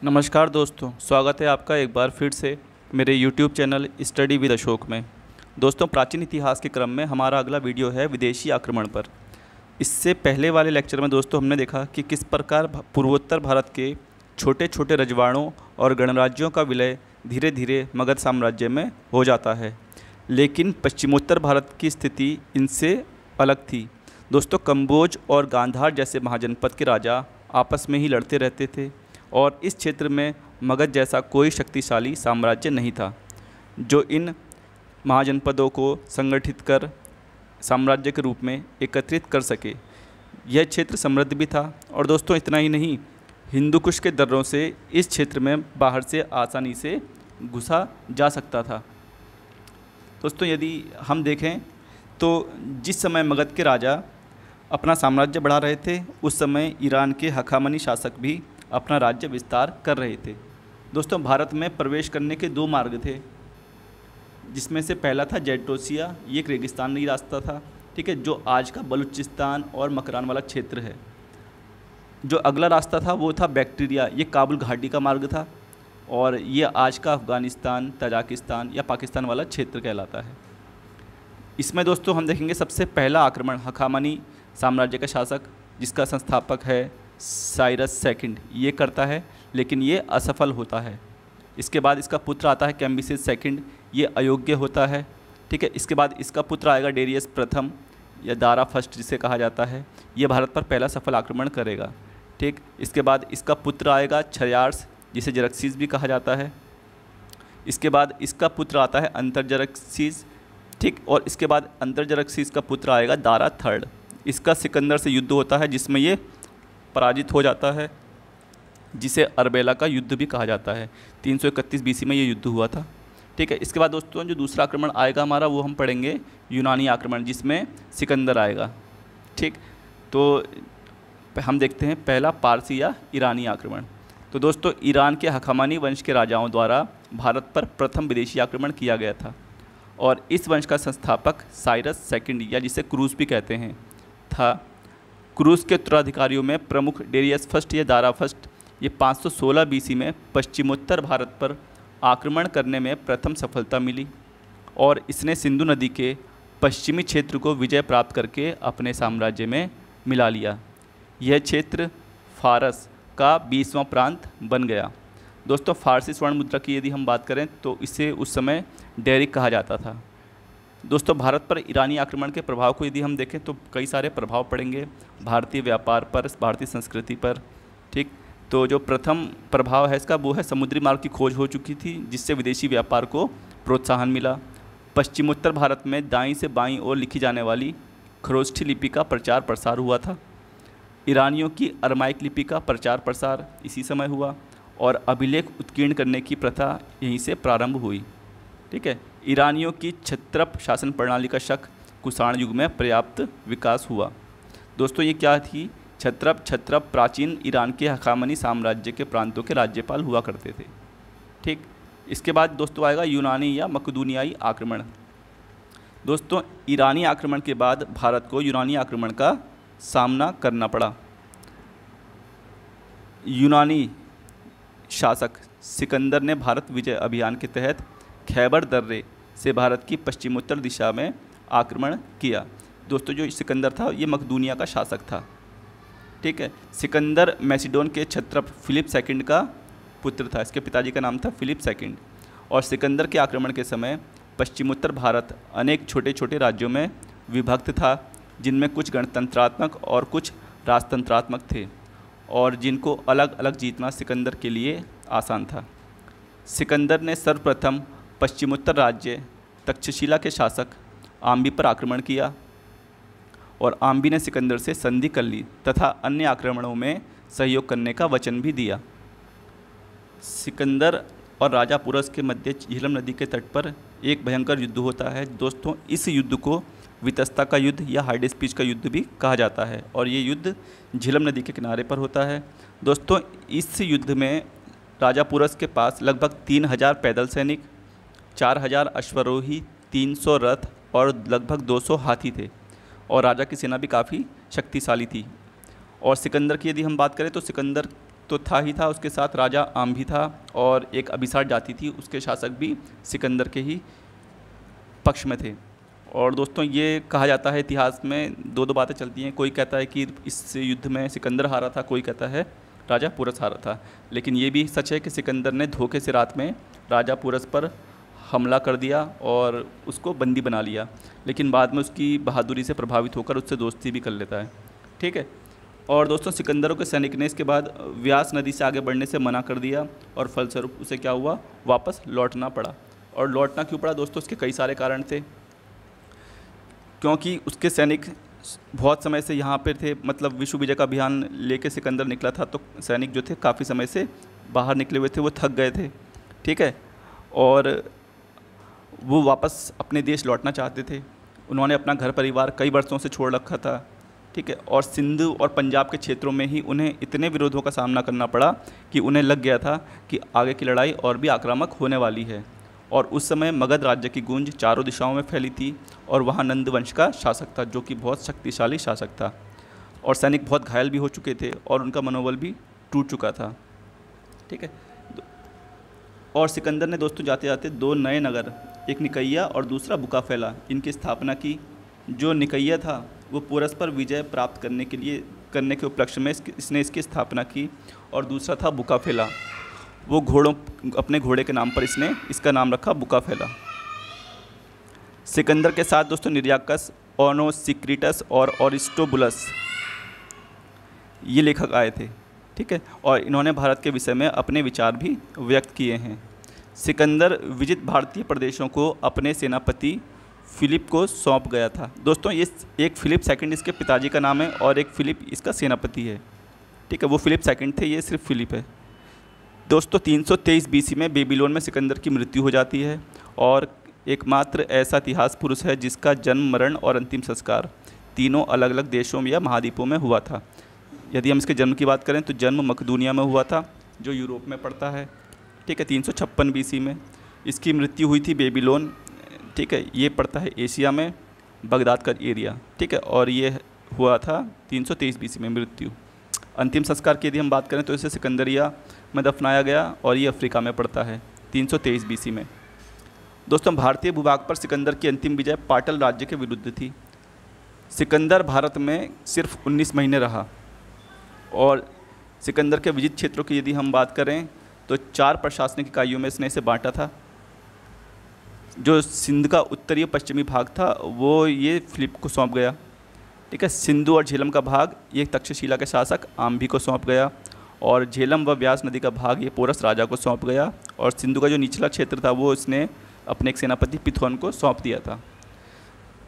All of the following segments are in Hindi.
नमस्कार दोस्तों, स्वागत है आपका एक बार फिर से मेरे YouTube channel study with Ashok में। दोस्तों, प्राचीन इतिहास के क्रम में हमारा अगला वीडियो है विदेशी आक्रमण पर। इससे पहले वाले लेक्चर में दोस्तों हमने देखा कि किस प्रकार पूर्वोत्तर भारत के छोटे छोटे रजवाड़ों और गणराज्यों का विलय धीरे धीरे मगध साम्राज्य में हो जाता है, लेकिन पश्चिमोत्तर भारत की स्थिति इनसे अलग थी। दोस्तों, कंबोज और गांधार जैसे महाजनपद के राजा आपस में ही लड़ते रहते थे और इस क्षेत्र में मगध जैसा कोई शक्तिशाली साम्राज्य नहीं था जो इन महाजनपदों को संगठित कर साम्राज्य के रूप में एकत्रित कर सके। यह क्षेत्र समृद्ध भी था और दोस्तों इतना ही नहीं, हिंदू कुश के दर्रों से इस क्षेत्र में बाहर से आसानी से घुसा जा सकता था। दोस्तों, यदि हम देखें तो जिस समय मगध के राजा अपना साम्राज्य बढ़ा रहे थे, उस समय ईरान के हखामनी शासक भी अपना राज्य विस्तार कर रहे थे। दोस्तों, भारत में प्रवेश करने के दो मार्ग थे, जिसमें से पहला था जेटोसिया, ये एक रेगिस्तानी रास्ता था, ठीक है, जो आज का बलूचिस्तान और मकरान वाला क्षेत्र है। जो अगला रास्ता था वो था बैक्टीरिया, ये काबुल घाटी का मार्ग था और ये आज का अफ़गानिस्तान, तजाकिस्तान या पाकिस्तान वाला क्षेत्र कहलाता है। इसमें दोस्तों हम देखेंगे सबसे पहला आक्रमण हखामनी साम्राज्य का शासक, जिसका संस्थापक है साइरस सेकंड, ये करता है, लेकिन ये असफल होता है। इसके बाद इसका पुत्र आता है कैम्बिसेस सेकंड, ये अयोग्य होता है, ठीक है। इसके बाद इसका पुत्र आएगा डेरियस प्रथम या दारा फर्स्ट जिसे कहा जाता है, ये भारत पर पहला सफल आक्रमण करेगा, ठीक। इसके बाद इसका पुत्र आएगा छयार्स, जिसे जरक्सीस भी कहा जाता है। इसके बाद इसका पुत्र आता है अंतरजरक्सीस, ठीक, और इसके बाद अंतरजरक्सीस का पुत्र आएगा दारा थर्ड। इसका सिकंदर से युद्ध होता है जिसमें ये पराजित हो जाता है, जिसे अरबेला का युद्ध भी कहा जाता है। 331 बीसी में ये युद्ध हुआ था, ठीक है। इसके बाद दोस्तों जो दूसरा आक्रमण आएगा हमारा, वो हम पढ़ेंगे यूनानी आक्रमण, जिसमें सिकंदर आएगा, ठीक। तो हम देखते हैं पहला पारसी या ईरानी आक्रमण। तो दोस्तों, ईरान के हखामनी वंश के राजाओं द्वारा भारत पर प्रथम विदेशी आक्रमण किया गया था और इस वंश का संस्थापक साइरस सेकंड या जिसे क्रूस भी कहते हैं था। क्रूस के उत्तराधिकारियों में प्रमुख डेरियस फर्स्ट या दारा फर्स्ट, ये 516 बीसी में पश्चिमोत्तर भारत पर आक्रमण करने में प्रथम सफलता मिली और इसने सिंधु नदी के पश्चिमी क्षेत्र को विजय प्राप्त करके अपने साम्राज्य में मिला लिया। यह क्षेत्र फारस का 20वां प्रांत बन गया। दोस्तों, फारसी स्वर्ण मुद्रा की यदि हम बात करें तो इसे उस समय डेरिक कहा जाता था। दोस्तों, भारत पर ईरानी आक्रमण के प्रभाव को यदि हम देखें तो कई सारे प्रभाव पड़ेंगे भारतीय व्यापार पर, भारतीय संस्कृति पर, ठीक। तो जो प्रथम प्रभाव है इसका वो है समुद्री मार्ग की खोज हो चुकी थी, जिससे विदेशी व्यापार को प्रोत्साहन मिला। पश्चिमोत्तर भारत में दाईं से बाईं ओर लिखी जाने वाली खरोष्ठी लिपि का प्रचार प्रसार हुआ था। ईरानियों की अरमाइक लिपि का प्रचार प्रसार इसी समय हुआ और अभिलेख उत्कीर्ण करने की प्रथा यहीं से प्रारंभ हुई, ठीक है। ईरानियों की क्षत्रप शासन प्रणाली का शक कुषाण युग में पर्याप्त विकास हुआ। दोस्तों, ये क्या थी? क्षत्रप प्राचीन ईरान के हखामनी साम्राज्य के प्रांतों के राज्यपाल हुआ करते थे, ठीक। इसके बाद दोस्तों आएगा यूनानी या मकदूनियाई आक्रमण। दोस्तों, ईरानी आक्रमण के बाद भारत को यूनानी आक्रमण का सामना करना पड़ा। यूनानी शासक सिकंदर ने भारत विजय अभियान के तहत खैबर दर्रे से भारत की पश्चिमोत्तर दिशा में आक्रमण किया। दोस्तों, जो सिकंदर था ये मकदूनिया का शासक था, ठीक है। सिकंदर मैसिडोन के क्षत्रप फिलिप सेकंड का पुत्र था, इसके पिताजी का नाम था फिलिप सेकंड। और सिकंदर के आक्रमण के समय पश्चिमोत्तर भारत अनेक छोटे छोटे राज्यों में विभक्त था, जिनमें कुछ गणतंत्रात्मक और कुछ राजतंत्रात्मक थे और जिनको अलग अलग जीतना सिकंदर के लिए आसान था। सिकंदर ने सर्वप्रथम पश्चिमोत्तर राज्य तक्षशिला के शासक आम्बी पर आक्रमण किया और आम्बी ने सिकंदर से संधि कर ली तथा अन्य आक्रमणों में सहयोग करने का वचन भी दिया। सिकंदर और राजा पुरस के मध्य झीलम नदी के तट पर एक भयंकर युद्ध होता है। दोस्तों, इस युद्ध को वितस्ता का युद्ध या हाइडेस्पीच का युद्ध भी कहा जाता है और ये युद्ध झीलम नदी के किनारे पर होता है। दोस्तों, इस युद्ध में राजा पुरस के पास लगभग 3000 पैदल सैनिक, 4000 अश्वरोही, 300 रथ और लगभग 200 हाथी थे और राजा की सेना भी काफ़ी शक्तिशाली थी। और सिकंदर की यदि हम बात करें तो सिकंदर तो था ही था, उसके साथ राजा आम भी था और एक अभिसार जाति थी, उसके शासक भी सिकंदर के ही पक्ष में थे। और दोस्तों ये कहा जाता है इतिहास में दो बातें चलती हैं, कोई कहता है कि इस युद्ध में सिकंदर हारा था, कोई कहता है राजा पुरस हारा था। लेकिन ये भी सच है कि सिकंदर ने धोखे से रात में राजा पुरस पर हमला कर दिया और उसको बंदी बना लिया, लेकिन बाद में उसकी बहादुरी से प्रभावित होकर उससे दोस्ती भी कर लेता है। ठीक है। और दोस्तों सिकंदरों के सैनिक ने इसके बाद व्यास नदी से आगे बढ़ने से मना कर दिया और फलस्वरूप उसे क्या हुआ, वापस लौटना पड़ा। और लौटना क्यों पड़ा दोस्तों, उसके कई सारे कारण थे। क्योंकि उसके सैनिक बहुत समय से यहाँ पर थे, मतलब विश्व विजय का अभियान लेके सिकंदर निकला था, तो सैनिक जो थे काफ़ी समय से बाहर निकले हुए थे, वो थक गए थे। ठीक है। और वो वापस अपने देश लौटना चाहते थे। उन्होंने अपना घर परिवार कई वर्षों से छोड़ रखा था। ठीक है। और सिंध और पंजाब के क्षेत्रों में ही उन्हें इतने विरोधों का सामना करना पड़ा कि उन्हें लग गया था कि आगे की लड़ाई और भी आक्रामक होने वाली है। और उस समय मगध राज्य की गूंज चारों दिशाओं में फैली थी और वहाँ नंद वंश का शासक था, जो कि बहुत शक्तिशाली शासक था। और सैनिक बहुत घायल भी हो चुके थे और उनका मनोबल भी टूट चुका था। ठीक है। और सिकंदर ने दोस्तों जाते जाते दो नए नगर, एक निकैया और दूसरा बुकाफेला, इनकी स्थापना की। जो निकैया था वो पुरस पर विजय प्राप्त करने के उपलक्ष्य में इसने इसकी स्थापना की, और दूसरा था बुकाफेला, वो अपने घोड़े के नाम पर इसने इसका नाम रखा बुकाफेला। सिकंदर के साथ दोस्तों निर्याकस, ओनोसिक्रिटस और ओरिस्टोबुलस ये लेखक आए थे। ठीक है। और इन्होंने भारत के विषय में अपने विचार भी व्यक्त किए हैं। सिकंदर विजित भारतीय प्रदेशों को अपने सेनापति फिलिप को सौंप गया था। दोस्तों ये एक फिलिप सेकंड इसके पिताजी का नाम है और एक फिलिप इसका सेनापति है। ठीक है। वो फिलिप सेकंड थे, ये सिर्फ फिलिप है। दोस्तों 323 बीसी में बेबीलोन में सिकंदर की मृत्यु हो जाती है और एकमात्र ऐसा इतिहास पुरुष है जिसका जन्म, मरण और अंतिम संस्कार तीनों अलग अलग देशों या महाद्वीपों में हुआ था। यदि हम इसके जन्म की बात करें तो जन्म मकदूनिया में हुआ था, जो यूरोप में पड़ता है। ठीक है। 356 बीसी में इसकी मृत्यु हुई थी बेबीलोन। ठीक है। ये पड़ता है एशिया में, बगदाद का एरिया। ठीक है। और ये हुआ था 323 बीसी में मृत्यु। अंतिम संस्कार की यदि हम बात करें तो इसे सिकंदरिया में दफनाया गया और ये अफ्रीका में पड़ता है 323 बीसी में। दोस्तों भारतीय भूभाग पर सिकंदर की अंतिम विजय पाटल राज्य के विरुद्ध थी। सिकंदर भारत में सिर्फ 19 महीने रहा और सिकंदर के विजित क्षेत्रों की यदि हम बात करें तो 4 प्रशासनिक इकाइयों में इसने इसे बांटा था। जो सिंध का उत्तरी पश्चिमी भाग था वो ये फिलिप को सौंप गया। ठीक है। सिंधु और झेलम का भाग ये तक्षशिला के शासक आम्भी को सौंप गया और झेलम व व्यास नदी का भाग ये पोरस राजा को सौंप गया और सिंधु का जो निचला क्षेत्र था वो इसने अपने एक सेनापति पिथोन को सौंप दिया था।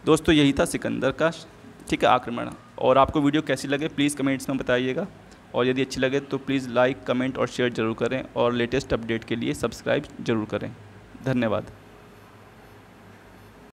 दोस्तों यही था सिकंदर का ठीक है आक्रमण। और आपको वीडियो कैसी लगे प्लीज़ कमेंट्स में बताइएगा, और यदि अच्छी लगे तो प्लीज़ लाइक, कमेंट और शेयर ज़रूर करें, और लेटेस्ट अपडेट के लिए सब्सक्राइब ज़रूर करें। धन्यवाद।